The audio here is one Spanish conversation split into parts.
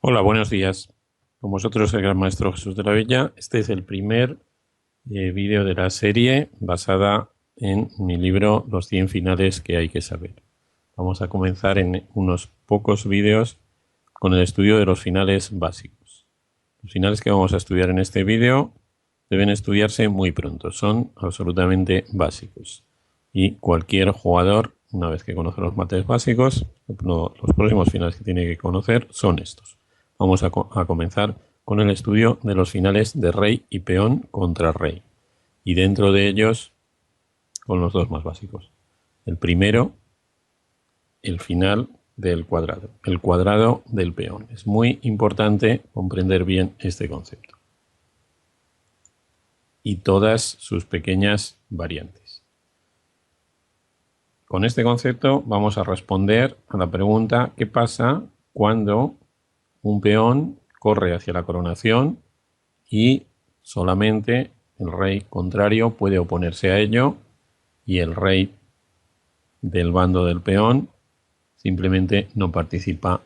Hola, buenos días. Con vosotros el gran maestro Jesús de la Villa. Este es el primer vídeo de la serie basada en mi libro Los 100 finales que hay que saber. Vamos a comenzar en unos pocos vídeos con el estudio de los finales básicos. Los finales que vamos a estudiar en este vídeo deben estudiarse muy pronto. Son absolutamente básicos. Y cualquier jugador, una vez que conoce los mates básicos, los próximos finales que tiene que conocer son estos. Vamos a comenzar con el estudio de los finales de rey y peón contra rey. Y dentro de ellos, con los dos más básicos. El primero, el final del cuadrado. El cuadrado del peón. Es muy importante comprender bien este concepto. Y todas sus pequeñas variantes. Con este concepto vamos a responder a la pregunta: ¿qué pasa cuando un peón corre hacia la coronación y solamente el rey contrario puede oponerse a ello y el rey del bando del peón simplemente no participa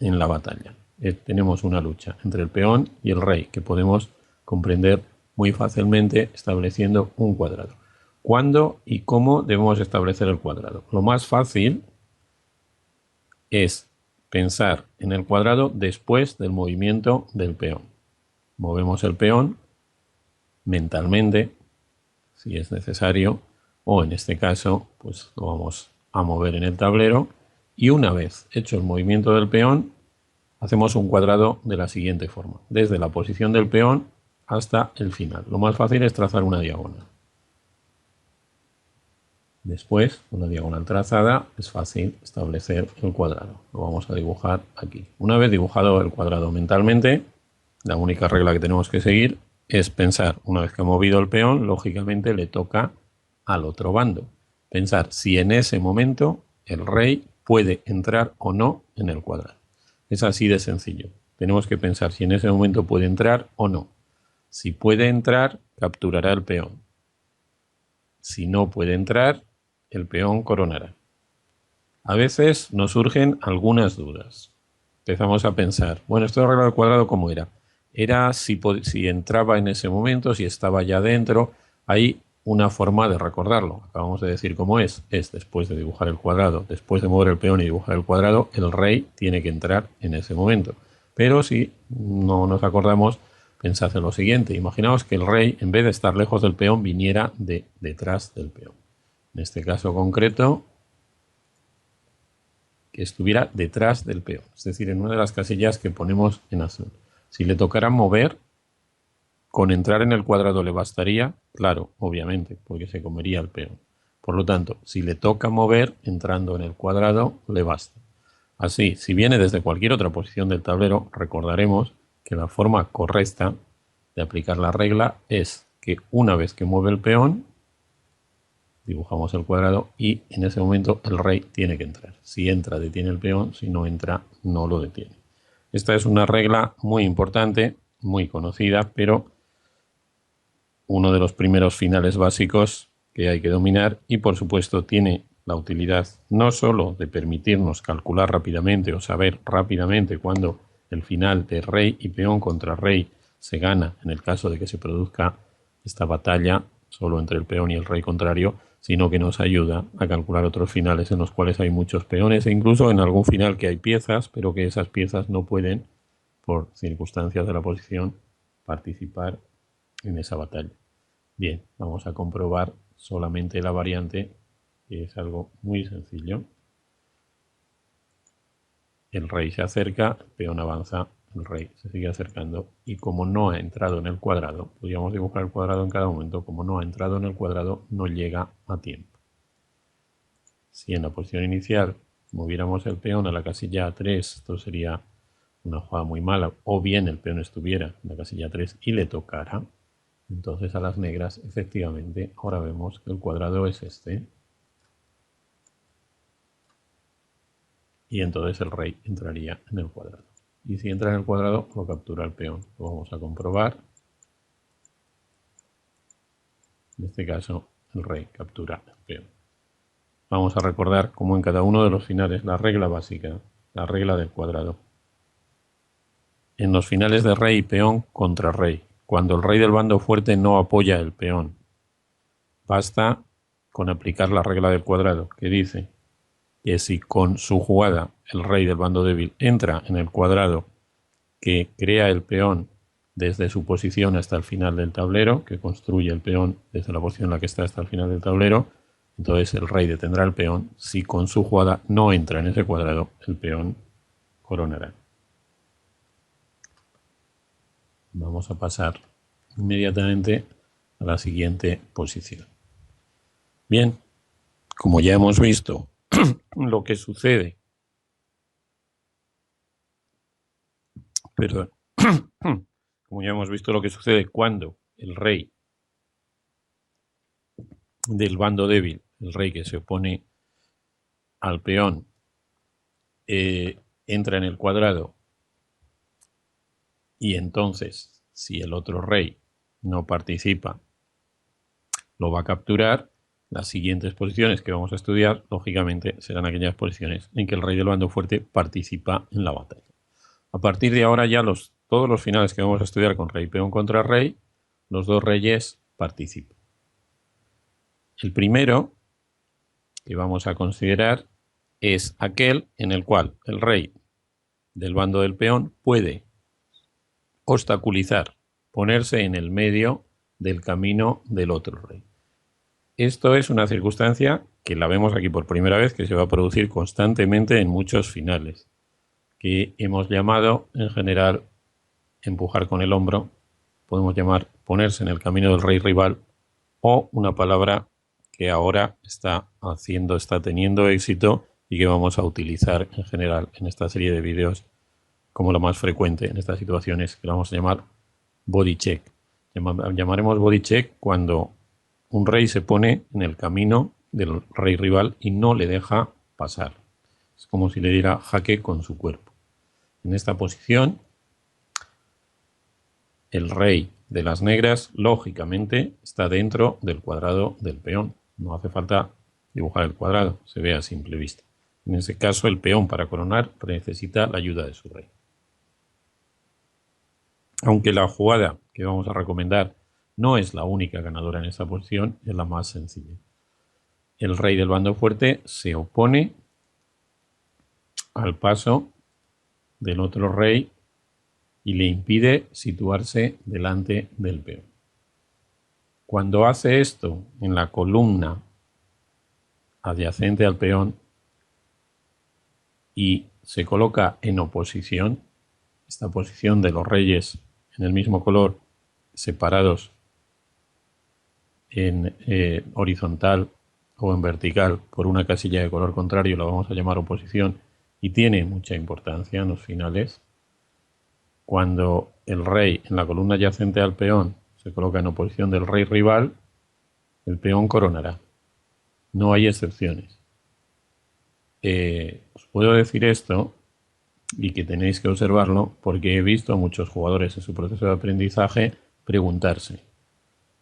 en la batalla? Tenemos una lucha entre el peón y el rey que podemos comprender muy fácilmente estableciendo un cuadrado. ¿Cuándo y cómo debemos establecer el cuadrado? Lo más fácil es pensar en el cuadrado después del movimiento del peón. Movemos el peón mentalmente, si es necesario, o en este caso, pues lo vamos a mover en el tablero, y una vez hecho el movimiento del peón, hacemos un cuadrado de la siguiente forma, desde la posición del peón hasta el final. Lo más fácil es trazar una diagonal. Después, con la diagonal trazada, es fácil establecer el cuadrado. Lo vamos a dibujar aquí. Una vez dibujado el cuadrado mentalmente, la única regla que tenemos que seguir es pensar, una vez que ha movido el peón, lógicamente le toca al otro bando. Pensar si en ese momento el rey puede entrar o no en el cuadrado. Es así de sencillo. Tenemos que pensar si en ese momento puede entrar o no. Si puede entrar, capturará el peón. Si no puede entrar, el peón coronará. A veces nos surgen algunas dudas. Empezamos a pensar, bueno, esto de arreglar el cuadrado, ¿cómo era? Era si entraba en ese momento, si estaba ya dentro. Hay una forma de recordarlo. Acabamos de decir cómo es. Es después de dibujar el cuadrado, después de mover el peón y dibujar el cuadrado, el rey tiene que entrar en ese momento. Pero si no nos acordamos, pensad en lo siguiente. Imaginaos que el rey, en vez de estar lejos del peón, viniera detrás del peón. En este caso concreto, que estuviera detrás del peón, es decir, en una de las casillas que ponemos en azul. Si le tocara mover, con entrar en el cuadrado le bastaría, claro, obviamente, porque se comería el peón. Por lo tanto, si le toca mover, entrando en el cuadrado, le basta. Así, si viene desde cualquier otra posición del tablero, recordaremos que la forma correcta de aplicar la regla es que una vez que mueve el peón, dibujamos el cuadrado y en ese momento el rey tiene que entrar. Si entra, detiene el peón; si no entra, no lo detiene. Esta es una regla muy importante, muy conocida, pero uno de los primeros finales básicos que hay que dominar, y por supuesto tiene la utilidad no solo de permitirnos calcular rápidamente o saber rápidamente cuándo el final de rey y peón contra rey se gana en el caso de que se produzca esta batalla solo entre el peón y el rey contrario, sino que nos ayuda a calcular otros finales en los cuales hay muchos peones e incluso en algún final que hay piezas, pero que esas piezas no pueden, por circunstancias de la posición, participar en esa batalla. Bien, vamos a comprobar solamente la variante, que es algo muy sencillo. El rey se acerca, el peón avanza, el rey se sigue acercando, y como no ha entrado en el cuadrado, podríamos dibujar el cuadrado en cada momento, como no ha entrado en el cuadrado, no llega a tiempo. Si en la posición inicial moviéramos el peón a la casilla A3, esto sería una jugada muy mala, o bien el peón estuviera en la casilla 3 y le tocara, entonces a las negras, efectivamente, ahora vemos que el cuadrado es este, y entonces el rey entraría en el cuadrado. Y si entra en el cuadrado, lo captura el peón. Lo vamos a comprobar. En este caso, el rey captura el peón. Vamos a recordar, como en cada uno de los finales, la regla básica, la regla del cuadrado. en los finales de rey y peón contra rey, cuando el rey del bando fuerte no apoya el peón. Basta con aplicar la regla del cuadrado, que dice que si con su jugada el rey del bando débil entra en el cuadrado que crea el peón desde su posición hasta el final del tablero, que construye el peón desde la posición en la que está hasta el final del tablero, entonces el rey detendrá el peón. Si con su jugada no entra en ese cuadrado, el peón coronará. Vamos a pasar inmediatamente a la siguiente posición. Bien, como ya hemos visto lo que sucede, perdón, como ya hemos visto lo que sucede cuando el rey del bando débil, el rey que se opone al peón, entra en el cuadrado y entonces si el otro rey no participa lo va a capturar. Las siguientes posiciones que vamos a estudiar, lógicamente, serán aquellas posiciones en que el rey del bando fuerte participa en la batalla. A partir de ahora ya todos los finales que vamos a estudiar con rey peón contra rey, los dos reyes participan. El primero que vamos a considerar es aquel en el cual el rey del bando del peón puede obstaculizar, ponerse en el medio del camino del otro rey. Esto es una circunstancia que la vemos aquí por primera vez, que se va a producir constantemente en muchos finales, que hemos llamado en general empujar con el hombro, podemos llamar ponerse en el camino del rey rival, o una palabra que ahora está teniendo éxito y que vamos a utilizar en general en esta serie de vídeos como lo más frecuente en estas situaciones, que lo vamos a llamar body check. Llamaremos body check cuando un rey se pone en el camino del rey rival y no le deja pasar. Es como si le diera jaque con su cuerpo. En esta posición, el rey de las negras, lógicamente, está dentro del cuadrado del peón. No hace falta dibujar el cuadrado, se ve a simple vista. En ese caso, el peón para coronar necesita la ayuda de su rey. Aunque la jugada que vamos a recomendar no es la única ganadora en esta posición, es la más sencilla. El rey del bando fuerte se opone al paso del otro rey y le impide situarse delante del peón. Cuando hace esto en la columna adyacente al peón y se coloca en oposición, esta posición de los reyes en el mismo color, separados en horizontal o en vertical por una casilla de color contrario, la vamos a llamar oposición, y tiene mucha importancia en los finales. Cuando el rey en la columna adyacente al peón se coloca en oposición del rey rival, el peón coronará. No hay excepciones. Os puedo decir esto y que tenéis que observarlo porque he visto a muchos jugadores en su proceso de aprendizaje preguntarse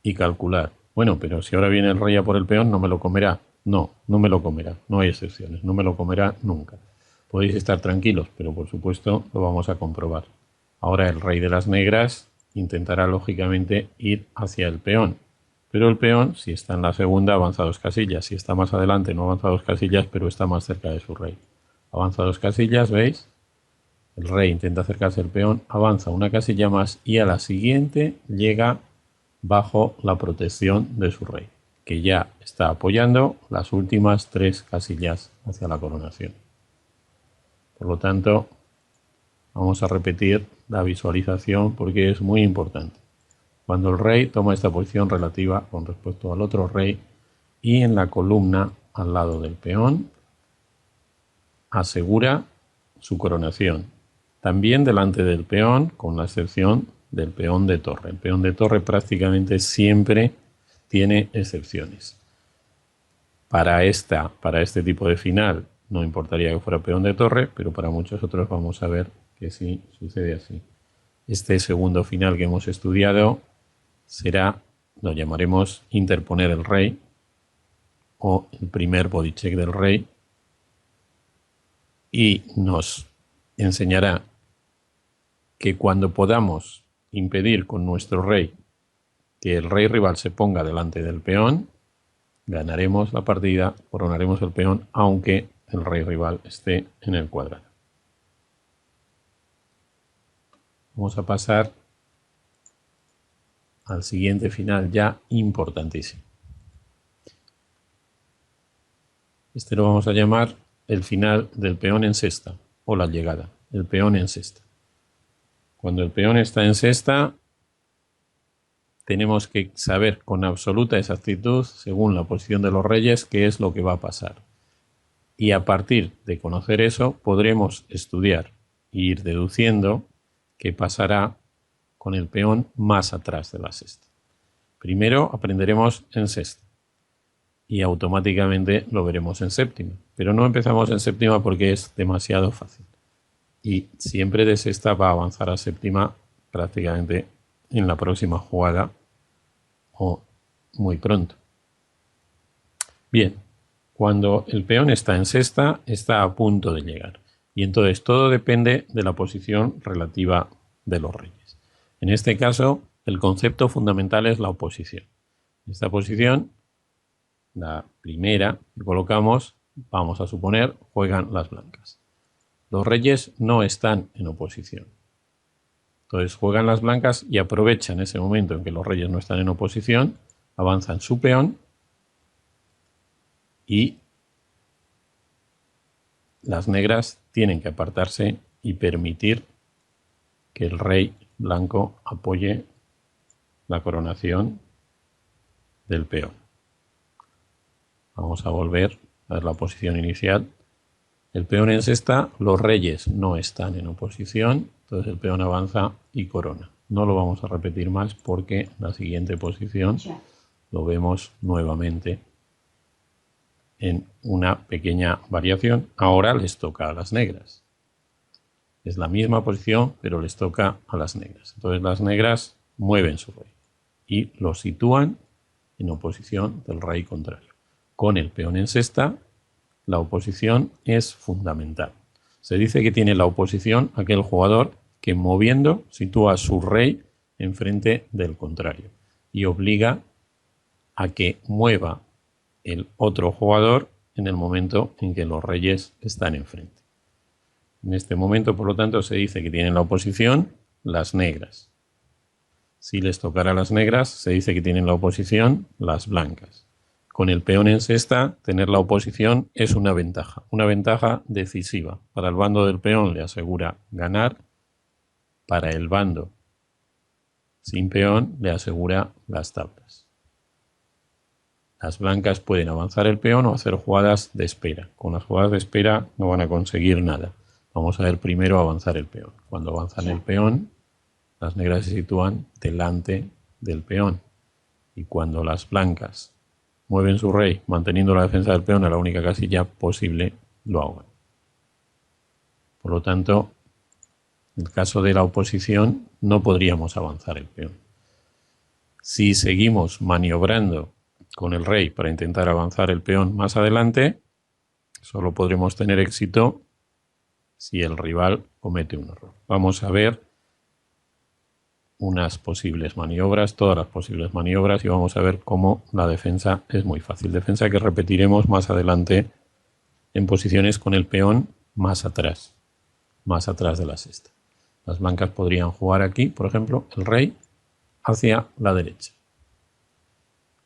y calcular. Bueno, pero si ahora viene el rey a por el peón, ¿no me lo comerá? No, no me lo comerá. No hay excepciones. No me lo comerá nunca. Podéis estar tranquilos, pero por supuesto lo vamos a comprobar. Ahora el rey de las negras intentará lógicamente ir hacia el peón. Pero el peón, si está en la segunda, avanza 2 casillas. Si está más adelante, no avanza 2 casillas, pero está más cerca de su rey. Avanza 2 casillas, ¿veis? El rey intenta acercarse al peón, avanza una casilla más y a la siguiente llega bajo la protección de su rey, que ya está apoyando las últimas 3 casillas hacia la coronación. Por lo tanto, vamos a repetir la visualización porque es muy importante. Cuando el rey toma esta posición relativa con respecto al otro rey y en la columna al lado del peón, asegura su coronación. También delante del peón, con la excepción del peón de torre. El peón de torre prácticamente siempre tiene excepciones. Para este tipo de final no importaría que fuera peón de torre, pero para muchos otros vamos a ver que sí sucede así. Este segundo final que hemos estudiado será, lo llamaremos interponer el rey o el primer body check del rey y nos enseñará que cuando podamos impedir con nuestro rey que el rey rival se ponga delante del peón, ganaremos la partida, coronaremos el peón, aunque el rey rival esté en el cuadrado. Vamos a pasar al siguiente final ya importantísimo. Este lo vamos a llamar el final del peón en cesta, o la llegada, el peón en cesta. Cuando el peón está en cesta, tenemos que saber con absoluta exactitud, según la posición de los reyes, qué es lo que va a pasar. Y a partir de conocer eso, podremos estudiar e ir deduciendo qué pasará con el peón más atrás de la cesta. Primero aprenderemos en sexta y automáticamente lo veremos en séptima. Pero no empezamos en séptima porque es demasiado fácil. Y siempre de sexta va a avanzar a séptima prácticamente en la próxima jugada o muy pronto. Bien, cuando el peón está en sexta, está a punto de llegar. Y entonces todo depende de la posición relativa de los reyes. En este caso, el concepto fundamental es la oposición. Esta posición, la primera que colocamos, vamos a suponer, juegan las blancas. Los reyes no están en oposición. Entonces juegan las blancas y aprovechan ese momento en que los reyes no están en oposición, avanzan su peón y las negras tienen que apartarse y permitir que el rey blanco apoye la coronación del peón. Vamos a volver a ver la posición inicial. El peón en sexta, los reyes no están en oposición, entonces el peón avanza y corona. No lo vamos a repetir más porque la siguiente posición lo vemos nuevamente en una pequeña variación. Ahora les toca a las negras. Es la misma posición, pero les toca a las negras. Entonces las negras mueven su rey y lo sitúan en oposición del rey contrario. Con el peón en sexta, la oposición es fundamental. Se dice que tiene la oposición aquel jugador que moviendo sitúa a su rey enfrente del contrario y obliga a que mueva el otro jugador en el momento en que los reyes están enfrente. En este momento, por lo tanto, se dice que tienen la oposición las negras. Si les tocara a las negras, se dice que tienen la oposición las blancas. Con el peón en sexta, tener la oposición es una ventaja decisiva. Para el bando del peón le asegura ganar, para el bando sin peón le asegura las tablas. Las blancas pueden avanzar el peón o hacer jugadas de espera. Con las jugadas de espera no van a conseguir nada. Vamos a ver primero avanzar el peón. Cuando avanzan el peón, las negras se sitúan delante del peón. Y cuando las blancas mueven su rey manteniendo la defensa del peón a la única casilla posible, lo hagan. Por lo tanto, en el caso de la oposición no podríamos avanzar el peón. Si seguimos maniobrando con el rey para intentar avanzar el peón más adelante, solo podremos tener éxito si el rival comete un error. Vamos a ver unas posibles maniobras, todas las posibles maniobras, y vamos a ver cómo la defensa es muy fácil. Defensa que repetiremos más adelante en posiciones con el peón más atrás de la sexta. Las blancas podrían jugar aquí, por ejemplo, el rey hacia la derecha.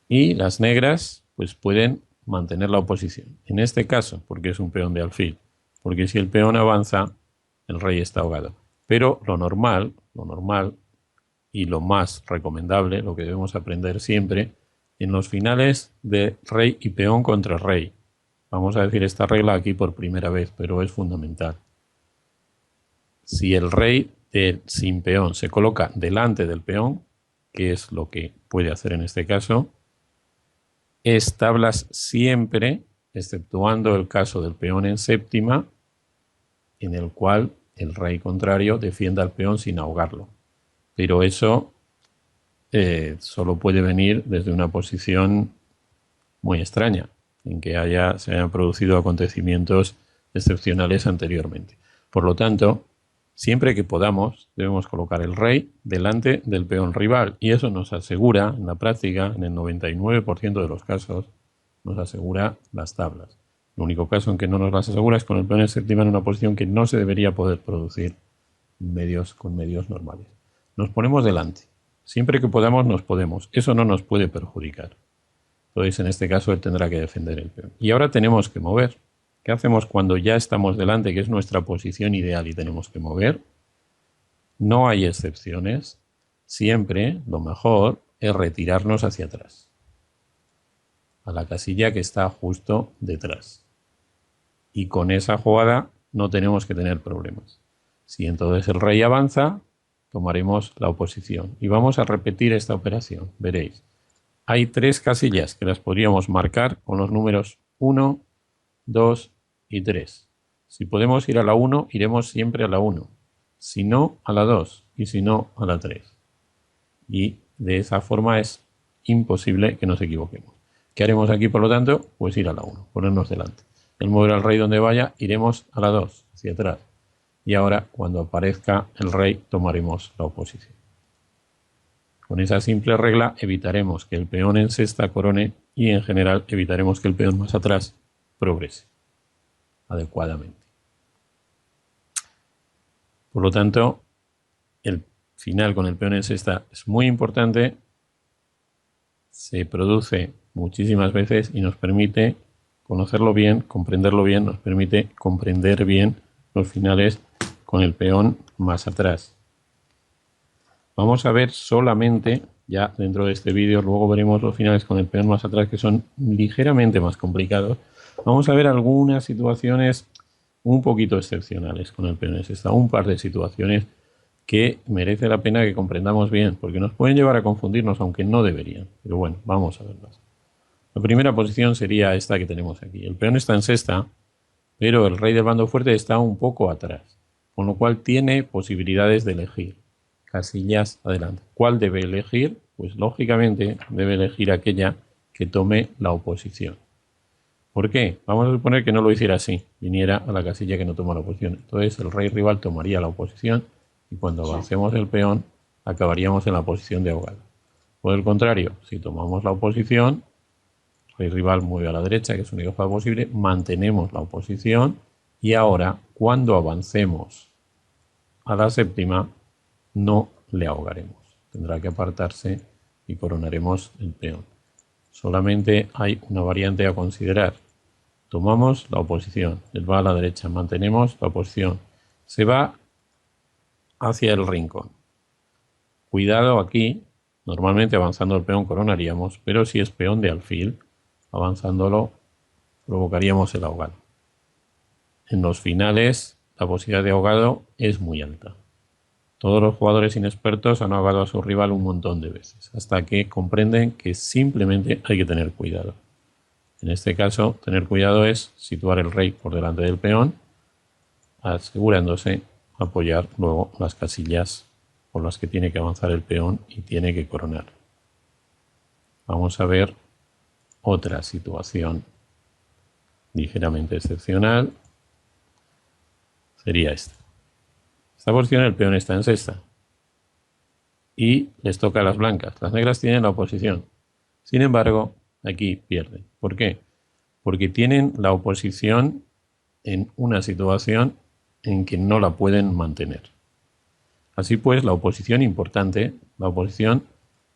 Y las negras pues pueden mantener la oposición. En este caso, porque es un peón de alfil, porque si el peón avanza, el rey está ahogado. Pero lo normal y lo más recomendable, lo que debemos aprender siempre, en los finales de rey y peón contra rey. Vamos a decir esta regla aquí por primera vez, pero es fundamental. Si el rey sin peón se coloca delante del peón, que es lo que puede hacer en este caso, es tablas siempre, exceptuando el caso del peón en séptima, en el cual el rey contrario defienda al peón sin ahogarlo. Pero eso solo puede venir desde una posición muy extraña, en que se hayan producido acontecimientos excepcionales anteriormente. Por lo tanto, Siempre que podamos, debemos colocar el rey delante del peón rival y eso nos asegura, en la práctica, en el 99% de los casos, nos asegura las tablas. El único caso en que no nos las asegura es con el peón en séptima en una posición que no se debería poder producir con medios normales. Nos ponemos delante. Siempre que podamos, nos podemos. Eso no nos puede perjudicar. Entonces, en este caso, él tendrá que defender el peón. Y ahora tenemos que mover. ¿Qué hacemos cuando ya estamos delante, que es nuestra posición ideal y tenemos que mover? No hay excepciones. Siempre lo mejor es retirarnos hacia atrás, a la casilla que está justo detrás. Y con esa jugada no tenemos que tener problemas. Si entonces el rey avanza, tomaremos la oposición. Y vamos a repetir esta operación. Veréis. Hay 3 casillas que las podríamos marcar con los números 1, 2 y 3. Si podemos ir a la 1, iremos siempre a la 1. Si no, a la 2. Y si no, a la 3. Y de esa forma es imposible que nos equivoquemos. ¿Qué haremos aquí, por lo tanto? Pues ir a la 1, ponernos delante. El mover al rey donde vaya, iremos a la 2, hacia atrás. Y ahora, cuando aparezca el rey, tomaremos la oposición. Con esa simple regla evitaremos que el peón en sexta corone y en general evitaremos que el peón más atrás progrese adecuadamente. Por lo tanto, el final con el peón en sexta es muy importante, se produce muchísimas veces y nos permite conocerlo bien, comprenderlo bien, nos permite comprender bien los finales con el peón más atrás. Vamos a ver solamente, ya dentro de este vídeo, luego veremos los finales con el peón más atrás que son ligeramente más complicados. Vamos a ver algunas situaciones un poquito excepcionales con el peón en sexta, un par de situaciones que merece la pena que comprendamos bien, porque nos pueden llevar a confundirnos, aunque no deberían. Pero bueno, vamos a verlas. La primera posición sería esta que tenemos aquí. El peón está en sexta, pero el rey del bando fuerte está un poco atrás, con lo cual tiene posibilidades de elegir casillas adelante. ¿Cuál debe elegir? Pues lógicamente debe elegir aquella que tome la oposición. ¿Por qué? Vamos a suponer que no lo hiciera así, viniera a la casilla que no toma la oposición. Entonces el rey rival tomaría la oposición y cuando avancemos el peón acabaríamos en la posición de ahogado. Por el contrario, si tomamos la oposición, el rey rival mueve a la derecha, que es la única jugada posible, mantenemos la oposición y ahora cuando avancemos a la séptima no le ahogaremos. Tendrá que apartarse y coronaremos el peón. Solamente hay una variante a considerar. Tomamos la oposición, él va a la derecha, mantenemos la oposición, se va hacia el rincón. Cuidado aquí, normalmente avanzando el peón coronaríamos, pero si es peón de alfil, avanzándolo provocaríamos el ahogado. En los finales la posibilidad de ahogado es muy alta. Todos los jugadores inexpertos han ahogado a su rival un montón de veces, hasta que comprenden que simplemente hay que tener cuidado. En este caso, tener cuidado es situar el rey por delante del peón, asegurándose apoyar luego las casillas por las que tiene que avanzar el peón y tiene que coronar. Vamos a ver otra situación ligeramente excepcional. Sería esta. Esta posición el peón está en sexta y les toca a las blancas. Las negras tienen la oposición. Sin embargo, aquí pierden. ¿Por qué? Porque tienen la oposición en una situación en que no la pueden mantener. Así pues, la oposición importante, la oposición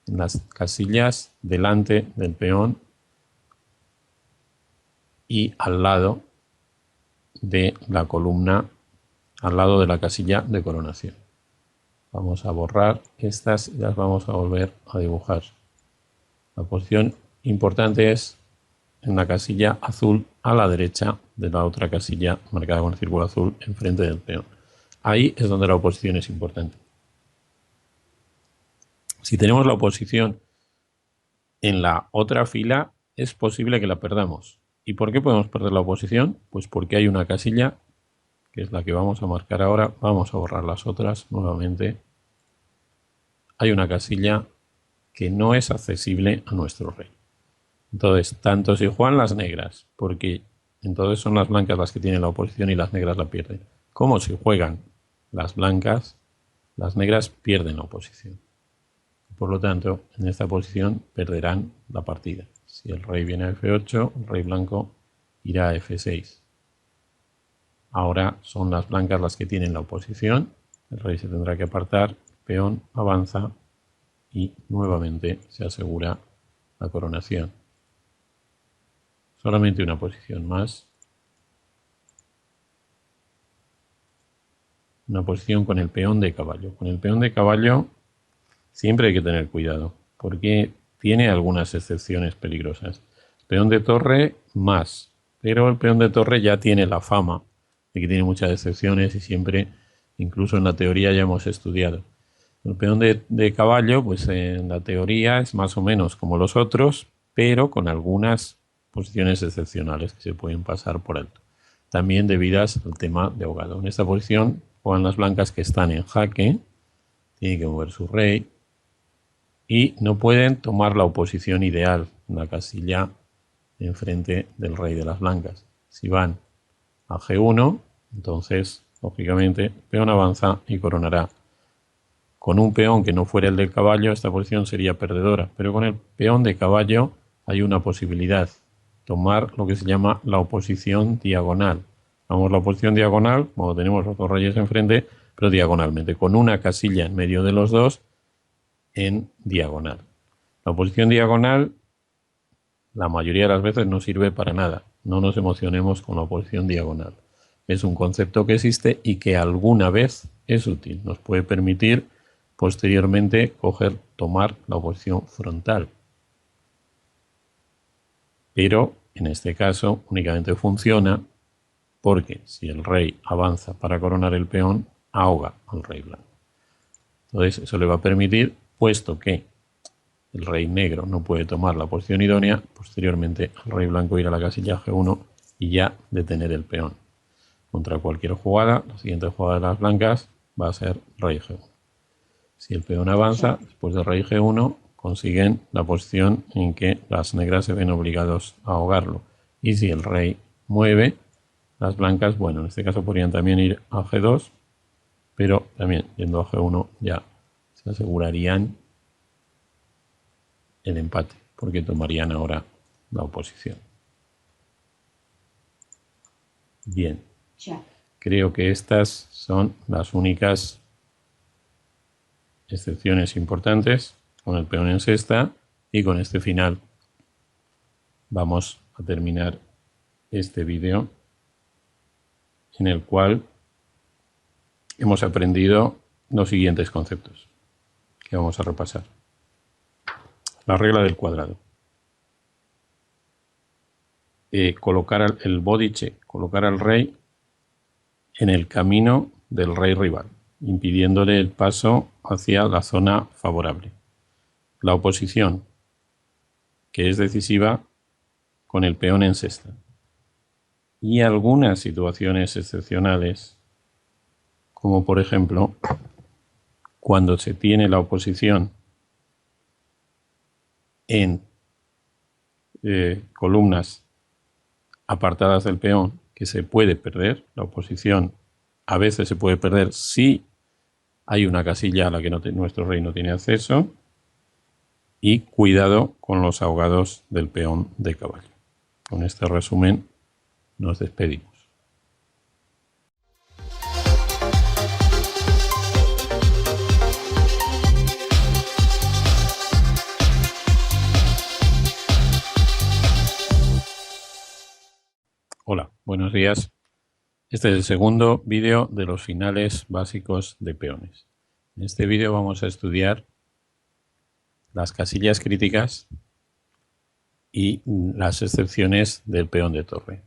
en las casillas delante del peón y al lado de la columna, al lado de la casilla de coronación. Vamos a borrar estas y las vamos a volver a dibujar. La posición importante es en la casilla azul a la derecha de la otra casilla marcada con el círculo azul enfrente del peón. Ahí es donde la oposición es importante. Si tenemos la oposición en la otra fila, es posible que la perdamos. ¿Y por qué podemos perder la oposición? Pues porque hay una casilla, que es la que vamos a marcar ahora. Vamos a borrar las otras nuevamente. Hay una casilla que no es accesible a nuestro rey. Entonces, tanto si juegan las negras, porque entonces son las blancas las que tienen la oposición y las negras la pierden, como si juegan las blancas, las negras pierden la oposición. Por lo tanto, en esta posición perderán la partida. Si el rey viene a F8, el rey blanco irá a F6. Ahora son las blancas las que tienen la oposición. El rey se tendrá que apartar, el peón avanza y nuevamente se asegura la coronación. Solamente una posición más. Una posición con el peón de caballo. Con el peón de caballo siempre hay que tener cuidado, porque tiene algunas excepciones peligrosas. Peón de torre más, pero el peón de torre ya tiene la fama de que tiene muchas excepciones y siempre, incluso en la teoría, ya hemos estudiado. El peón de caballo, pues en la teoría es más o menos como los otros, pero con algunas posiciones excepcionales que se pueden pasar por alto. También debidas al tema de ahogado. En esta posición juegan las blancas que están en jaque, tienen que mover su rey y no pueden tomar la oposición ideal, la casilla enfrente del rey de las blancas. Si van a G1, entonces, lógicamente, peón avanza y coronará. Con un peón que no fuera el del caballo, esta posición sería perdedora, pero con el peón de caballo hay una posibilidad, tomar lo que se llama la oposición diagonal. Vamos, la oposición diagonal, como tenemos los dos reyes enfrente, pero diagonalmente, con una casilla en medio de los dos en diagonal. La oposición diagonal, la mayoría de las veces no sirve para nada. No nos emocionemos con la oposición diagonal. Es un concepto que existe y que alguna vez es útil. Nos puede permitir posteriormente tomar la oposición frontal. Pero en este caso únicamente funciona porque si el rey avanza para coronar el peón, ahoga al rey blanco. Entonces eso le va a permitir, puesto que el rey negro no puede tomar la posición idónea, posteriormente el rey blanco irá a la casilla G1 y ya detener el peón. Contra cualquier jugada, la siguiente jugada de las blancas va a ser rey G1. Si el peón avanza, después de rey G1, consiguen la posición en que las negras se ven obligados a ahogarlo. Y si el rey mueve, las blancas, bueno, en este caso podrían también ir a G2, pero también yendo a G1 ya se asegurarían el empate, porque tomarían ahora la oposición. Bien, creo que estas son las únicas excepciones importantes con el peón en cesta, y con este final vamos a terminar este vídeo en el cual hemos aprendido los siguientes conceptos que vamos a repasar. La regla del cuadrado. Colocar el body check, colocar al rey en el camino del rey rival, impidiéndole el paso hacia la zona favorable. La oposición, que es decisiva con el peón en cesta. Y algunas situaciones excepcionales, como por ejemplo, cuando se tiene la oposición en columnas apartadas del peón, que se puede perder. La oposición a veces se puede perder si hay una casilla a la que nuestro rey no tiene acceso. Y cuidado con los ahogados del peón de caballo. Con este resumen nos despedimos. Hola, buenos días. Este es el segundo vídeo de los finales básicos de peones. En este vídeo vamos a estudiar las casillas críticas y las excepciones del peón de torre.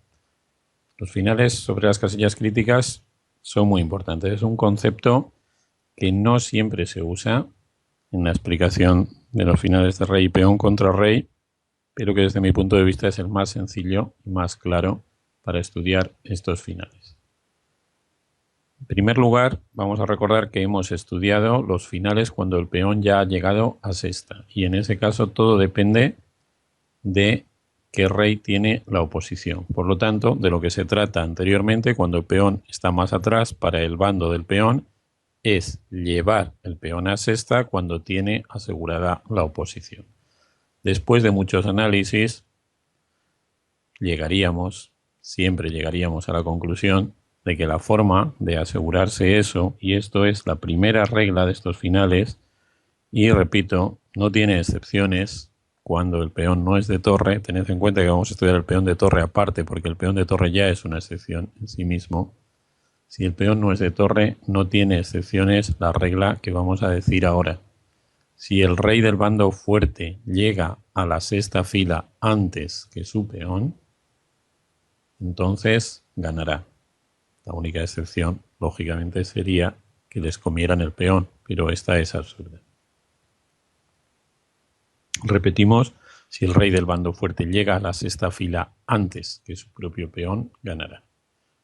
Los finales sobre las casillas críticas son muy importantes. Es un concepto que no siempre se usa en la explicación de los finales de rey y peón contra rey, pero que desde mi punto de vista es el más sencillo y más claro para estudiar estos finales. En primer lugar, vamos a recordar que hemos estudiado los finales cuando el peón ya ha llegado a cesta, y en ese caso todo depende de qué rey tiene la oposición. Por lo tanto, de lo que se trata anteriormente, cuando el peón está más atrás, para el bando del peón, es llevar el peón a sexta cuando tiene asegurada la oposición. Después de muchos análisis, siempre llegaríamos a la conclusión de que la forma de asegurarse eso, y esto es la primera regla de estos finales, y repito, no tiene excepciones cuando el peón no es de torre. Tened en cuenta que vamos a estudiar el peón de torre aparte, porque el peón de torre ya es una excepción en sí mismo. Si el peón no es de torre, no tiene excepciones la regla que vamos a decir ahora. Si el rey del bando fuerte llega a la sexta fila antes que su peón, entonces ganará. La única excepción, lógicamente, sería que les comieran el peón, pero esta es absurda. Repetimos, si el rey del bando fuerte llega a la sexta fila antes que su propio peón, ganará.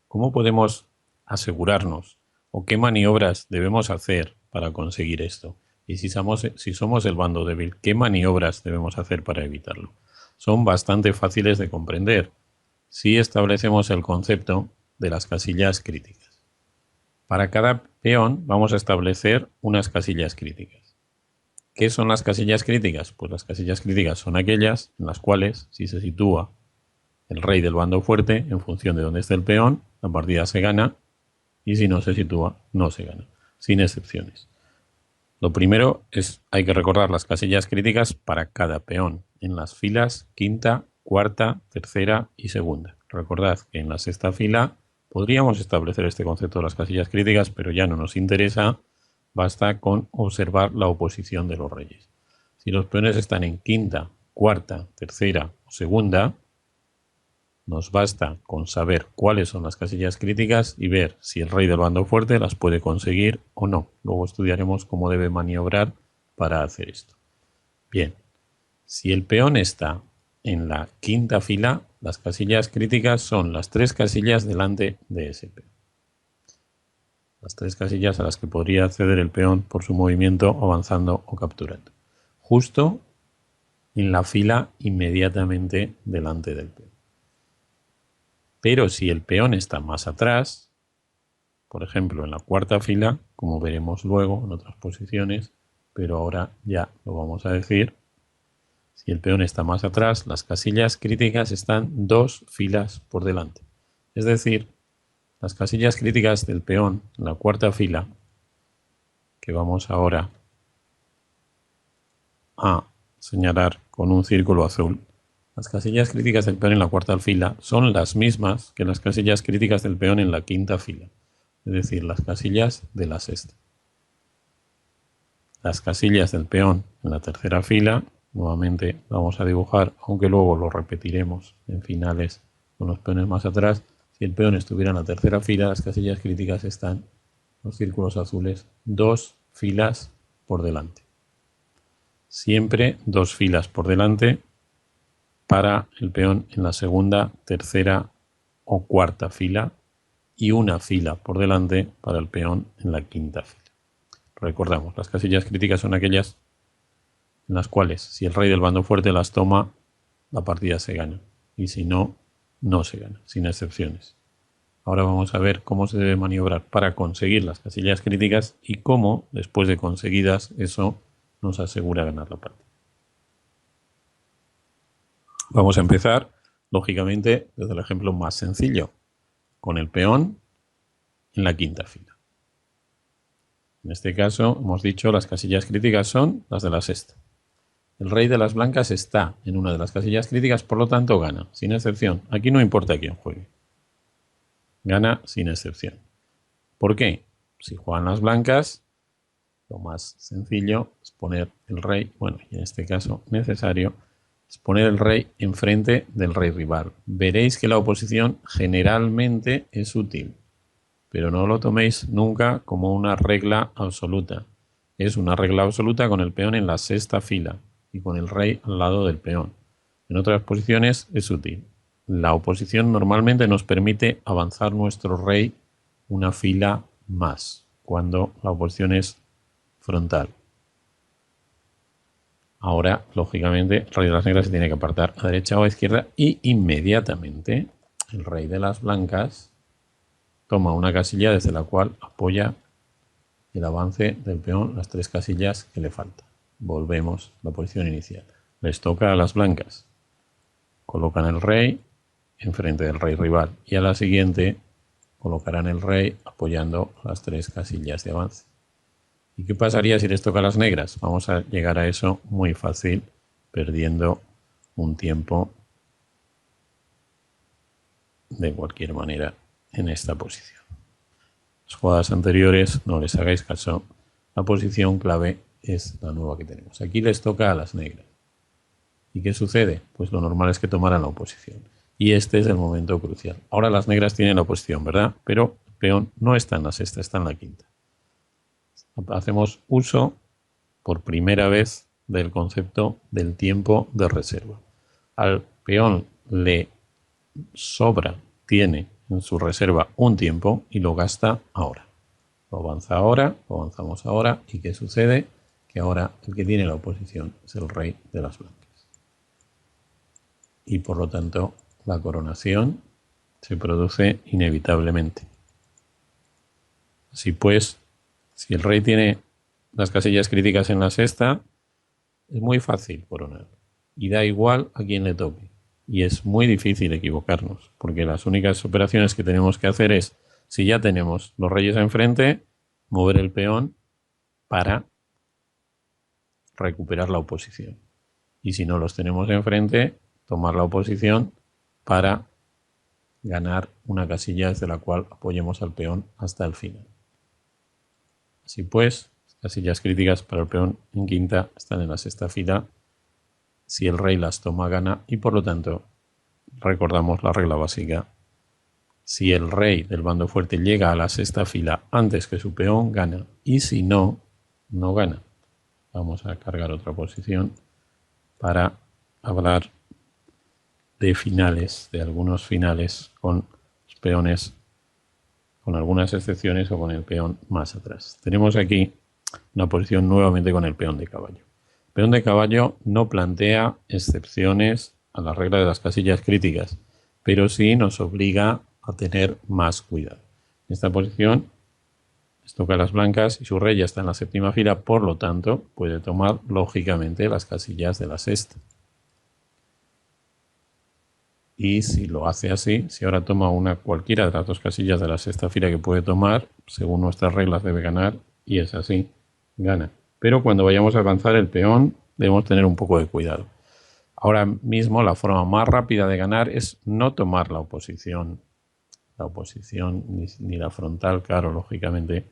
¿Cómo podemos asegurarnos o qué maniobras debemos hacer para conseguir esto? Y si somos el bando débil, ¿qué maniobras debemos hacer para evitarlo? Son bastante fáciles de comprender si establecemos el concepto de las casillas críticas. Para cada peón vamos a establecer unas casillas críticas. ¿Qué son las casillas críticas? Pues las casillas críticas son aquellas en las cuales, si se sitúa el rey del bando fuerte, en función de dónde esté el peón, la partida se gana, y si no se sitúa, no se gana, sin excepciones. Lo primero es, hay que recordar las casillas críticas para cada peón, en las filas quinta, cuarta, tercera y segunda. Recordad que en la sexta fila podríamos establecer este concepto de las casillas críticas, pero ya no nos interesa. Basta con observar la oposición de los reyes. Si los peones están en quinta, cuarta, tercera o segunda, nos basta con saber cuáles son las casillas críticas y ver si el rey del bando fuerte las puede conseguir o no. Luego estudiaremos cómo debe maniobrar para hacer esto. Bien, si el peón está en la quinta fila, las casillas críticas son las tres casillas delante de ese peón. Las tres casillas a las que podría acceder el peón por su movimiento avanzando o capturando. Justo en la fila inmediatamente delante del peón. Pero si el peón está más atrás, por ejemplo en la cuarta fila, como veremos luego en otras posiciones, pero ahora ya lo vamos a decir, si el peón está más atrás, las casillas críticas están dos filas por delante. Es decir, las casillas críticas del peón en la cuarta fila, que vamos ahora a señalar con un círculo azul, las casillas críticas del peón en la cuarta fila son las mismas que las casillas críticas del peón en la quinta fila, es decir, las casillas de la sexta. Las casillas del peón en la tercera fila, nuevamente vamos a dibujar, aunque luego lo repetiremos en finales con los peones más atrás. Si el peón estuviera en la tercera fila, las casillas críticas están, los círculos azules, dos filas por delante. Siempre dos filas por delante para el peón en la segunda, tercera o cuarta fila y una fila por delante para el peón en la quinta fila. Recordamos, las casillas críticas son aquellas en las cuales si el rey del bando fuerte las toma, la partida se gana, y si no, no se gana, sin excepciones. Ahora vamos a ver cómo se debe maniobrar para conseguir las casillas críticas y cómo, después de conseguidas, eso nos asegura ganar la partida. Vamos a empezar, lógicamente, desde el ejemplo más sencillo, con el peón en la quinta fila. En este caso, hemos dicho, las casillas críticas son las de la sexta. El rey de las blancas está en una de las casillas críticas, por lo tanto gana, sin excepción. Aquí no importa quién juegue. Gana sin excepción. ¿Por qué? Si juegan las blancas, lo más sencillo es poner el rey, bueno, y en este caso necesario, es poner el rey enfrente del rey rival. Veréis que la oposición generalmente es útil, pero no lo toméis nunca como una regla absoluta. Es una regla absoluta con el peón en la sexta fila y con el rey al lado del peón. En otras posiciones es útil. La oposición normalmente nos permite avanzar nuestro rey una fila más, cuando la oposición es frontal. Ahora, lógicamente, el rey de las negras se tiene que apartar a derecha o a izquierda y inmediatamente el rey de las blancas toma una casilla desde la cual apoya el avance del peón las 3 casillas que le faltan. Volvemos a la posición inicial. Les toca a las blancas. Colocan el rey enfrente del rey rival y a la siguiente colocarán el rey apoyando las 3 casillas de avance. ¿Y qué pasaría si les toca a las negras? Vamos a llegar a eso muy fácil, perdiendo un tiempo de cualquier manera en esta posición. Las jugadas anteriores, no les hagáis caso. La posición clave es la nueva que tenemos. Aquí les toca a las negras. ¿Y qué sucede? Pues lo normal es que tomaran la oposición. Y este es el momento crucial. Ahora las negras tienen la oposición, ¿verdad? Pero el peón no está en la sexta, está en la quinta. Hacemos uso por primera vez del concepto del tiempo de reserva. Al peón le sobra, tiene en su reserva un tiempo y lo gasta ahora. Lo avanza ahora, lo avanzamos ahora. ¿Y qué sucede? Que ahora el que tiene la oposición es el rey de las blancas. Y por lo tanto la coronación se produce inevitablemente. Así pues, si el rey tiene las casillas críticas en la sexta, es muy fácil coronar. Y da igual a quien le toque. Y es muy difícil equivocarnos, porque las únicas operaciones que tenemos que hacer es, si ya tenemos los reyes enfrente, mover el peón para recuperar la oposición. Y si no los tenemos enfrente, tomar la oposición para ganar una casilla desde la cual apoyemos al peón hasta el final. Así pues, casillas críticas para el peón en quinta están en la sexta fila. Si el rey las toma, gana, y por lo tanto recordamos la regla básica. Si el rey del bando fuerte llega a la sexta fila antes que su peón, gana, y si no, no gana. Vamos a cargar otra posición para hablar de finales, de algunos finales con los peones, con algunas excepciones o con el peón más atrás. Tenemos aquí una posición nuevamente con el peón de caballo. El peón de caballo no plantea excepciones a la regla de las casillas críticas, pero sí nos obliga a tener más cuidado. En esta posición les toca a las blancas y su rey ya está en la séptima fila, por lo tanto puede tomar lógicamente las casillas de la sexta. Y si lo hace así, si ahora toma cualquiera de las 2 casillas de la sexta fila que puede tomar, según nuestras reglas debe ganar, y es así, gana. Pero cuando vayamos a avanzar el peón, debemos tener un poco de cuidado. Ahora mismo la forma más rápida de ganar es no tomar la oposición ni la frontal, claro, lógicamente,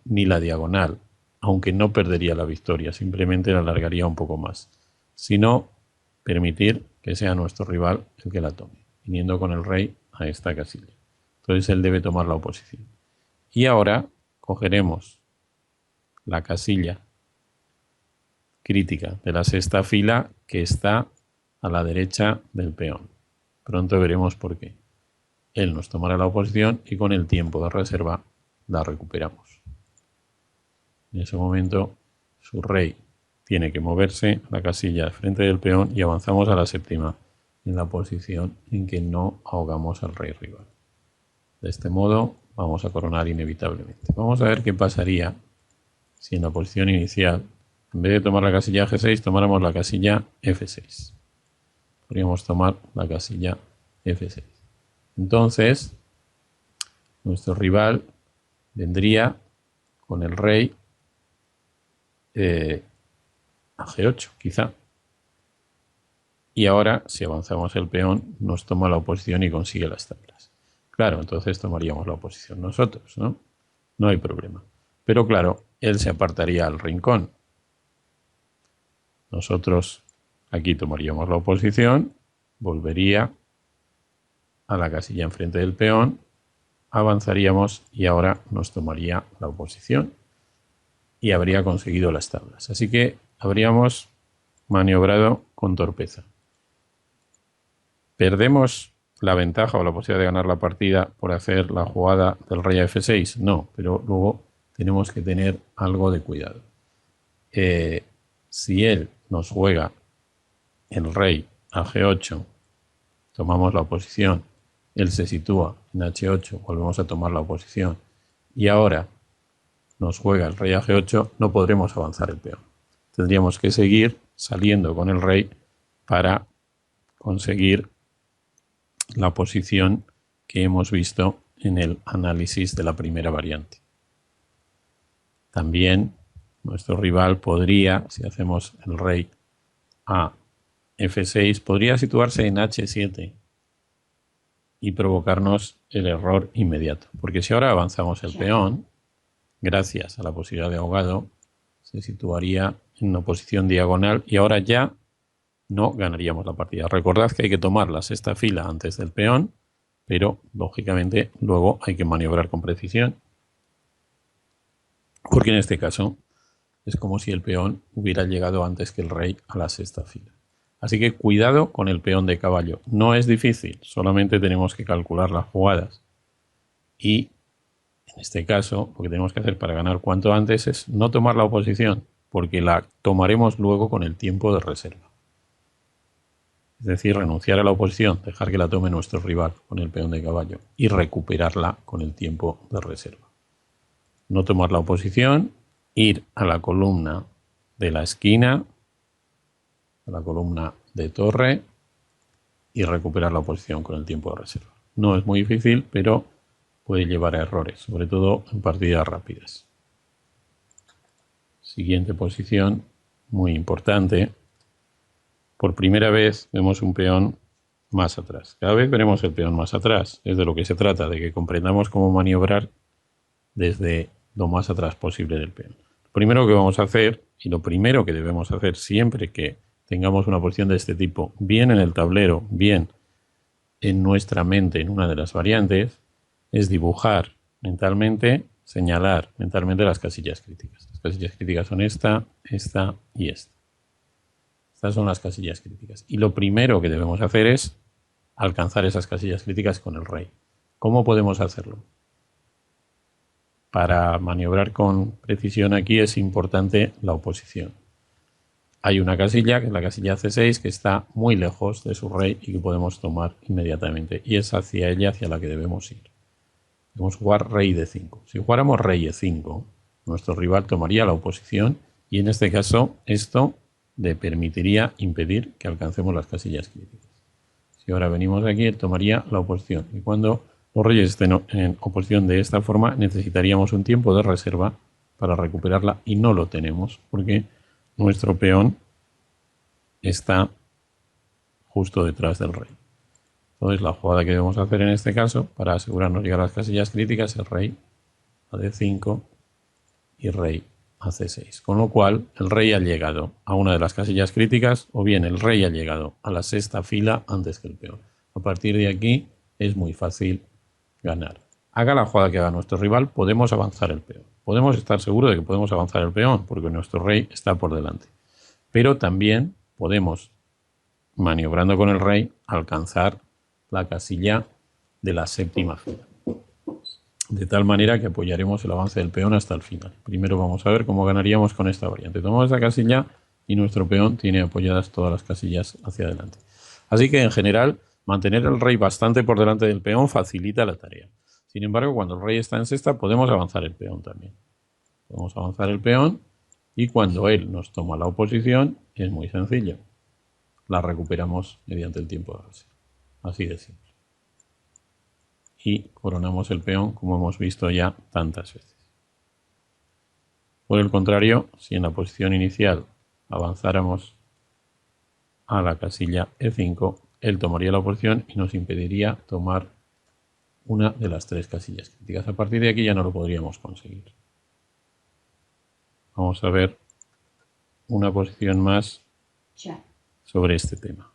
ni la diagonal, aunque no perdería la victoria, simplemente la alargaría un poco más, sino permitir que sea nuestro rival el que la tome, viniendo con el rey a esta casilla. Entonces él debe tomar la oposición. Y ahora cogeremos la casilla crítica de la sexta fila que está a la derecha del peón. Pronto veremos por qué. Él nos tomará la oposición y con el tiempo de reserva la recuperamos. En ese momento su rey tiene que moverse a la casilla frente del peón y avanzamos a la séptima en la posición en que no ahogamos al rey rival. De este modo vamos a coronar inevitablemente. Vamos a ver qué pasaría si en la posición inicial, en vez de tomar la casilla G6, tomáramos la casilla F6. Podríamos tomar la casilla F6. Entonces, nuestro rival vendría con el rey a G8, quizá. Y ahora, si avanzamos el peón, nos toma la oposición y consigue las tablas. Claro, entonces tomaríamos la oposición nosotros, ¿no? No hay problema. Pero claro, él se apartaría al rincón. Nosotros aquí tomaríamos la oposición, volvería a la casilla enfrente del peón, avanzaríamos y ahora nos tomaría la oposición y habría conseguido las tablas. Así que habríamos maniobrado con torpeza. Perdemos la ventaja o la posibilidad de ganar la partida por hacer la jugada del rey a F6. No, pero luego tenemos que tener algo de cuidado. Si él nos juega el rey a G8, tomamos la oposición, él se sitúa en H8, volvemos a tomar la oposición, y ahora nos juega el rey a G8, no podremos avanzar el peón. Tendríamos que seguir saliendo con el rey para conseguir la posición que hemos visto en el análisis de la primera variante. También nuestro rival podría, si hacemos el rey a F6, podría situarse en H7 y provocarnos el error inmediato. Porque si ahora avanzamos el peón, gracias a la posibilidad de ahogado, se situaría en una posición diagonal y ahora ya no ganaríamos la partida. Recordad que hay que tomar la sexta fila antes del peón, pero lógicamente luego hay que maniobrar con precisión, porque en este caso es como si el peón hubiera llegado antes que el rey a la sexta fila. Así que cuidado con el peón de caballo. No es difícil, solamente tenemos que calcular las jugadas. Y en este caso, lo que tenemos que hacer para ganar cuanto antes es no tomar la oposición, porque la tomaremos luego con el tiempo de reserva. Es decir, renunciar a la oposición, dejar que la tome nuestro rival con el peón de caballo y recuperarla con el tiempo de reserva. No tomar la oposición, ir a la columna de la esquina, a la columna de torre y recuperar la oposición con el tiempo de reserva. No es muy difícil, pero puede llevar a errores, sobre todo en partidas rápidas. Siguiente posición, muy importante. Por primera vez vemos un peón más atrás. Cada vez veremos el peón más atrás. Es de lo que se trata, de que comprendamos cómo maniobrar desde lo más atrás posible del peón. Lo primero que vamos a hacer, y lo primero que debemos hacer siempre que tengamos una posición de este tipo, bien en el tablero, bien en nuestra mente, en una de las variantes, es dibujar mentalmente, señalar mentalmente las casillas críticas. Las casillas críticas son esta, esta y esta. Estas son las casillas críticas. Y lo primero que debemos hacer es alcanzar esas casillas críticas con el rey. ¿Cómo podemos hacerlo? Para maniobrar con precisión aquí es importante la oposición. Hay una casilla, que es la casilla C6, que está muy lejos de su rey y que podemos tomar inmediatamente. Y es hacia ella hacia la que debemos ir. Debemos jugar rey D5. Si jugáramos rey E5, nuestro rival tomaría la oposición y en este caso esto le permitiría impedir que alcancemos las casillas críticas. Si ahora venimos aquí, él tomaría la oposición. Y cuando los reyes estén en oposición de esta forma, necesitaríamos un tiempo de reserva para recuperarla y no lo tenemos porque nuestro peón está justo detrás del rey. Entonces la jugada que debemos hacer en este caso para asegurarnos llegar a las casillas críticas es rey a D5 y rey a C6. Con lo cual el rey ha llegado a una de las casillas críticas o bien el rey ha llegado a la sexta fila antes que el peón. A partir de aquí es muy fácil ganar. Haga la jugada que haga nuestro rival, podemos avanzar el peón. Podemos estar seguros de que podemos avanzar el peón porque nuestro rey está por delante. Pero también podemos, maniobrando con el rey, alcanzar la casilla de la séptima fila. De tal manera que apoyaremos el avance del peón hasta el final. Primero vamos a ver cómo ganaríamos con esta variante. Tomamos esta casilla y nuestro peón tiene apoyadas todas las casillas hacia adelante. Así que en general, mantener el rey bastante por delante del peón facilita la tarea. Sin embargo, cuando el rey está en sexta, podemos avanzar el peón también. Podemos avanzar el peón y cuando él nos toma la oposición, es muy sencillo. La recuperamos mediante el tiempo de reserva. Así de simple. Y coronamos el peón como hemos visto ya tantas veces. Por el contrario, si en la posición inicial avanzáramos a la casilla E5, él tomaría la oposición y nos impediría tomar una de las tres casillas críticas. A partir de aquí ya no lo podríamos conseguir. Vamos a ver una posición más sobre este tema.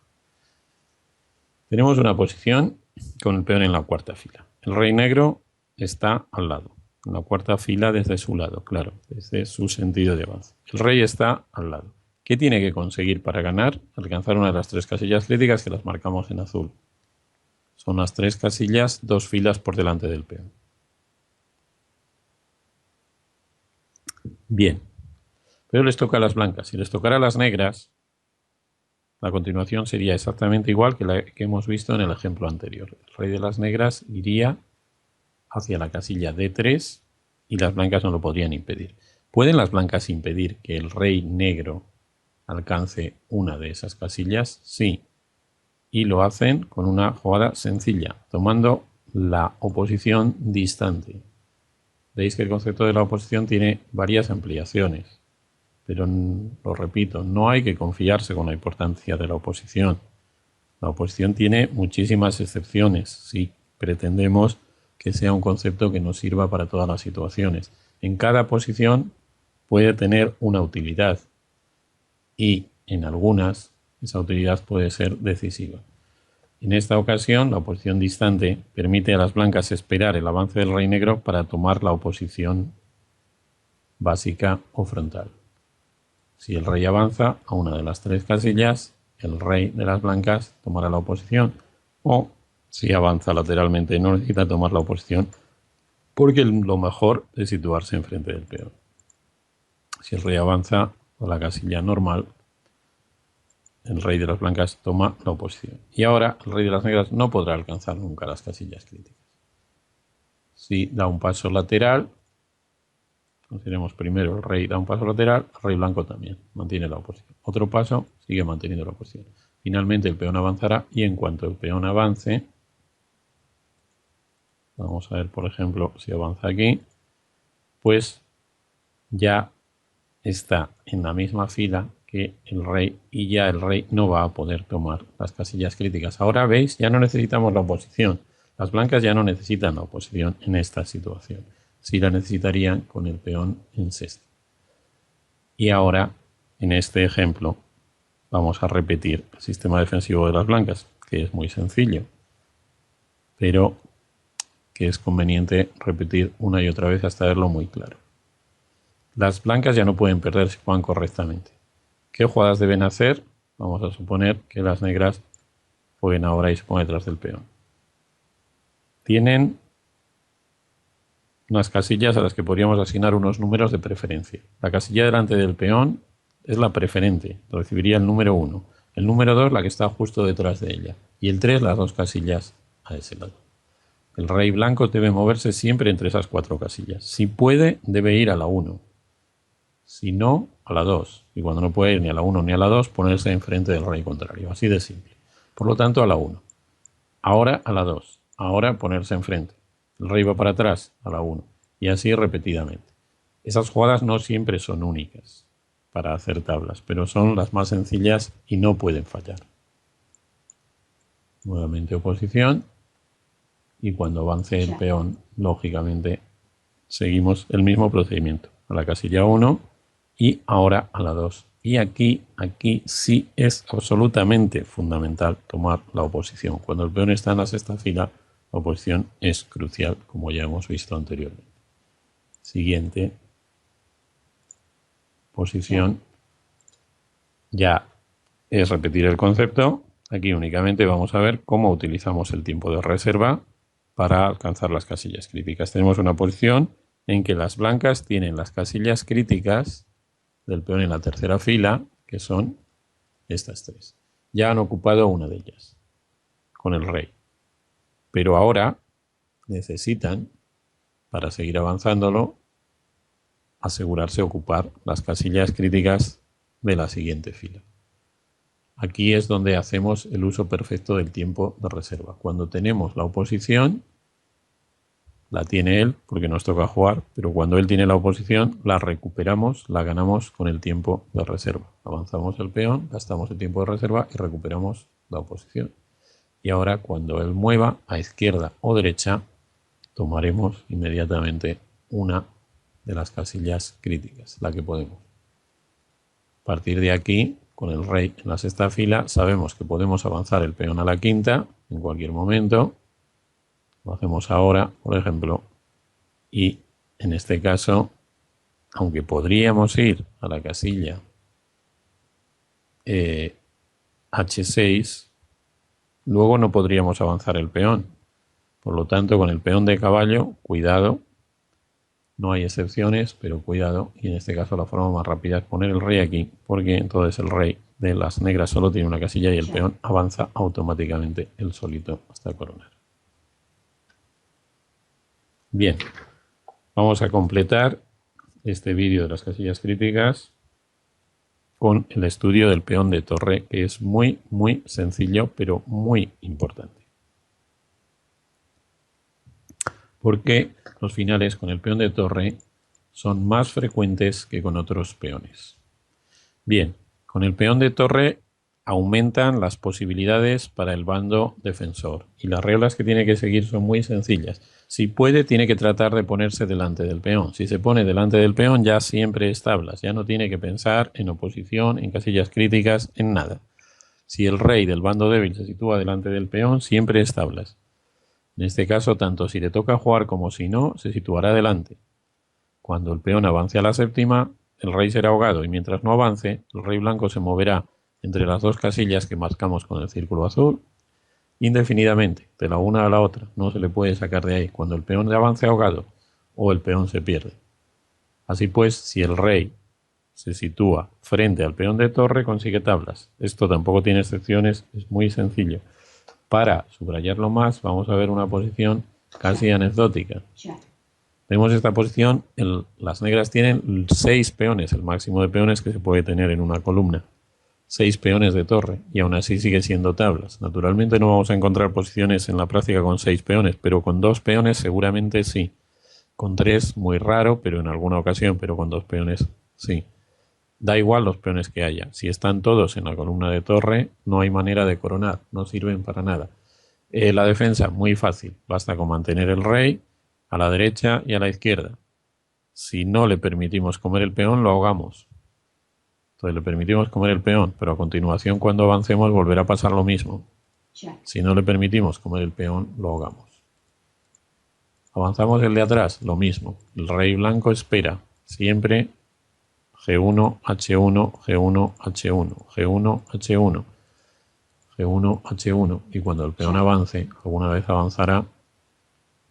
Tenemos una posición con el peón en la cuarta fila. El rey negro está al lado, en la cuarta fila desde su lado, claro, desde su sentido de avance. El rey está al lado. ¿Qué tiene que conseguir para ganar? Alcanzar una de las tres casillas críticas que las marcamos en azul. Son las tres casillas, dos filas por delante del peón. Bien, Pero les toca a las blancas. Si les tocara a las negras, la continuación sería exactamente igual que la que hemos visto en el ejemplo anterior. El rey de las negras iría hacia la casilla D3 y las blancas no lo podrían impedir. ¿Pueden las blancas impedir que el rey negro alcance una de esas casillas? Sí. Y lo hacen con una jugada sencilla, tomando la oposición distante. Veis que el concepto de la oposición tiene varias ampliaciones, pero lo repito, no hay que confiarse con la importancia de la oposición. La oposición tiene muchísimas excepciones si pretendemos que sea un concepto que nos sirva para todas las situaciones. En cada posición puede tener una utilidad y en algunas esa utilidad puede ser decisiva. En esta ocasión, la oposición distante permite a las blancas esperar el avance del rey negro para tomar la oposición básica o frontal. Si el rey avanza a una de las tres casillas, el rey de las blancas tomará la oposición, o si avanza lateralmente no necesita tomar la oposición porque lo mejor es situarse enfrente del peón. Si el rey avanza a la casilla normal, el rey de las blancas toma la oposición. Y ahora el rey de las negras no podrá alcanzar nunca las casillas críticas. Si da un paso lateral, consideremos primero el rey da un paso lateral, el rey blanco también mantiene la oposición. Otro paso, sigue manteniendo la oposición. Finalmente el peón avanzará y en cuanto el peón avance, vamos a ver por ejemplo si avanza aquí, pues ya está en la misma fila que el rey y ya el rey no va a poder tomar las casillas críticas. Ahora veis, ya no necesitamos la oposición. Las blancas ya no necesitan la oposición en esta situación. Sí la necesitarían con el peón en cesto. Y ahora, en este ejemplo, vamos a repetir el sistema defensivo de las blancas, que es muy sencillo, pero que es conveniente repetir una y otra vez hasta verlo muy claro. Las blancas ya no pueden perder si juegan correctamente. ¿Qué jugadas deben hacer? Vamos a suponer que las negras jueguen ahora y se pongan detrás del peón. Tienen unas casillas a las que podríamos asignar unos números de preferencia. La casilla delante del peón es la preferente, recibiría el número 1. El número 2 la que está justo detrás de ella. Y el 3 las dos casillas a ese lado. El rey blanco debe moverse siempre entre esas cuatro casillas. Si puede, debe ir a la 1. Si no, a la 2. Y cuando no puede ir ni a la 1 ni a la 2, ponerse enfrente del rey contrario. Así de simple. Por lo tanto, a la 1. Ahora a la 2. Ahora ponerse enfrente. El rey va para atrás a la 1. Y así repetidamente. Esas jugadas no siempre son únicas para hacer tablas, pero son las más sencillas y no pueden fallar. Nuevamente oposición. Y cuando avance el peón, lógicamente, seguimos el mismo procedimiento. A la casilla 1 y ahora a la 2. Y aquí sí es absolutamente fundamental tomar la oposición. Cuando el peón está en la sexta fila, la oposición es crucial, como ya hemos visto anteriormente. Siguiente posición. Ya es repetir el concepto. Aquí únicamente vamos a ver cómo utilizamos el tiempo de reserva para alcanzar las casillas críticas. Tenemos una posición en que las blancas tienen las casillas críticas del peón en la tercera fila, que son estas tres. Ya han ocupado una de ellas, con el rey. Pero ahora necesitan, para seguir avanzándolo, asegurarse de ocupar las casillas críticas de la siguiente fila. Aquí es donde hacemos el uso perfecto del tiempo de reserva. Cuando tenemos la oposición, la tiene él porque nos toca jugar, pero cuando él tiene la oposición, la recuperamos, la ganamos con el tiempo de reserva. Avanzamos el peón, gastamos el tiempo de reserva y recuperamos la oposición. Y ahora cuando él mueva a izquierda o derecha, tomaremos inmediatamente una de las casillas críticas, la que podemos. A partir de aquí, con el rey en la sexta fila, sabemos que podemos avanzar el peón a la quinta en cualquier momento. Lo hacemos ahora, por ejemplo, y en este caso, aunque podríamos ir a la casilla H6, luego no podríamos avanzar el peón. Por lo tanto, con el peón de caballo, cuidado, No hay excepciones, pero cuidado, y en este caso la forma más rápida es poner el rey aquí, porque entonces el rey de las negras solo tiene una casilla y el peón avanza automáticamente él solito hasta coronar. Bien, vamos a completar este vídeo de las casillas críticas con el estudio del peón de torre, que es muy sencillo, pero muy importante. Porque los finales con el peón de torre son más frecuentes que con otros peones. Bien, con el peón de torre aumentan las posibilidades para el bando defensor y las reglas que tiene que seguir son muy sencillas. Si puede, tiene que tratar de ponerse delante del peón. Si se pone delante del peón, ya siempre es tablas, ya no tiene que pensar en oposición, en casillas críticas, en nada. Si el rey del bando débil se sitúa delante del peón, siempre es tablas. En este caso, tanto si le toca jugar como si no, se situará delante. Cuando el peón avance a la séptima, el rey será ahogado y mientras no avance, el rey blanco se moverá entre las dos casillas que marcamos con el círculo azul indefinidamente, de la una a la otra. No se le puede sacar de ahí cuando el peón avance ahogado o el peón se pierde. Así pues, si el rey se sitúa frente al peón de torre, consigue tablas. Esto tampoco tiene excepciones, es muy sencillo. Para subrayarlo más, vamos a ver una posición casi anecdótica. Vemos esta posición, las negras tienen 6 peones, el máximo de peones que se puede tener en una columna. 6 peones de torre, y aún así sigue siendo tablas. Naturalmente no vamos a encontrar posiciones en la práctica con 6 peones, pero con 2 peones seguramente sí. Con 3 muy raro, pero en alguna ocasión, pero con 2 peones sí. Da igual los peones que haya. Si están todos en la columna de torre, no hay manera de coronar, no sirven para nada. La defensa, muy fácil. Basta con mantener el rey a la derecha y a la izquierda. Si no le permitimos comer el peón, lo ahogamos. Entonces le permitimos comer el peón, pero a continuación cuando avancemos volverá a pasar lo mismo. Si no le permitimos comer el peón, lo ahogamos. Avanzamos el de atrás, lo mismo. El rey blanco espera siempre G1, H1, G1, H1, G1, H1, G1, H1. Y cuando el peón avance, alguna vez avanzará,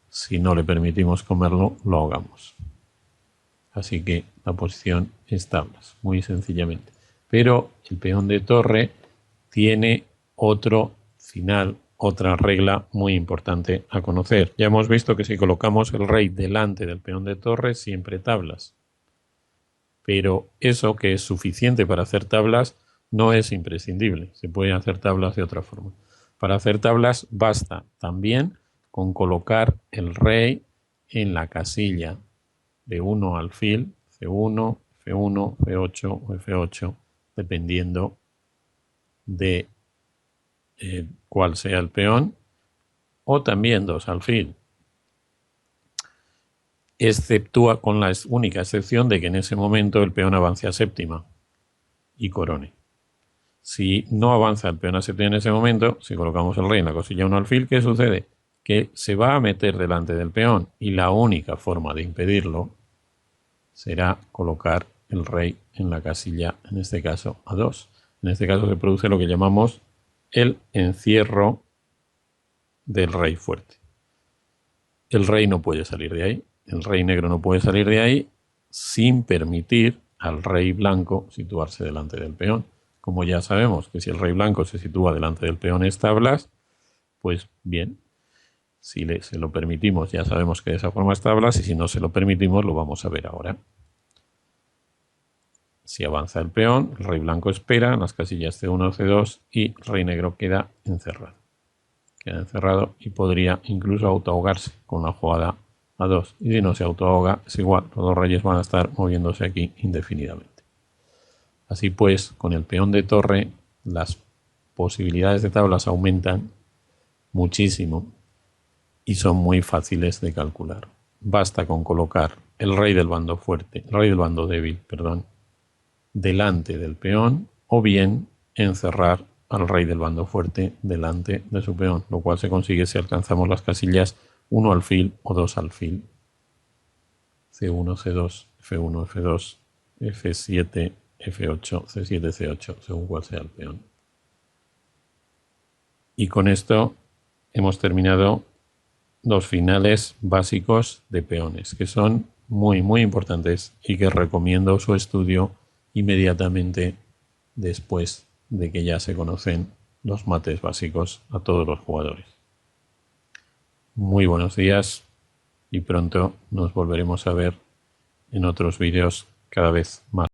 si no le permitimos comerlo, lo ahogamos. Así que la posición es tablas, muy sencillamente. Pero el peón de torre tiene otro final, otra regla muy importante a conocer. Ya hemos visto que si colocamos el rey delante del peón de torre, siempre tablas. Pero eso, que es suficiente para hacer tablas, no es imprescindible. Se pueden hacer tablas de otra forma. Para hacer tablas basta también con colocar el rey en la casilla de 1 alfil, C1, F1, F8 o F8, dependiendo de cuál sea el peón, o también 2 alfil. Exceptúa con la única excepción de que en ese momento el peón avance a séptima y corone. Si no avanza el peón a séptima en ese momento, si colocamos el rey en la casilla 1 alfil, ¿qué sucede? Que se va a meter delante del peón y la única forma de impedirlo será colocar el rey en la casilla, en este caso A2. En este caso se produce lo que llamamos el encierro del rey fuerte. El rey no puede salir de ahí, el rey negro no puede salir de ahí sin permitir al rey blanco situarse delante del peón. Como ya sabemos que si el rey blanco se sitúa delante del peón es tablas, pues bien, si se lo permitimos ya sabemos que de esa forma es tablas, y si no se lo permitimos lo vamos a ver ahora. Si avanza el peón, el rey blanco espera en las casillas C1 o C2 y el rey negro queda encerrado. Queda encerrado y podría incluso autoahogarse con la jugada A2. Y si no se autoahoga, es igual, los dos reyes van a estar moviéndose aquí indefinidamente. Así pues, con el peón de torre, las posibilidades de tablas aumentan muchísimo y son muy fáciles de calcular. Basta con colocar el rey del bando fuerte, el rey del bando débil, perdón, delante del peón, o bien encerrar al rey del bando fuerte delante de su peón, lo cual se consigue si alcanzamos las casillas 1 alfil o 2 alfil. C1, C2, F1, F2, F7, F8, C7, C8, según cuál sea el peón. Y con esto hemos terminado los finales básicos de peones, que son muy, muy importantes y que recomiendo su estudio inmediatamente después de que ya se conocen los mates básicos a todos los jugadores. Muy buenos días y pronto nos volveremos a ver en otros vídeos cada vez más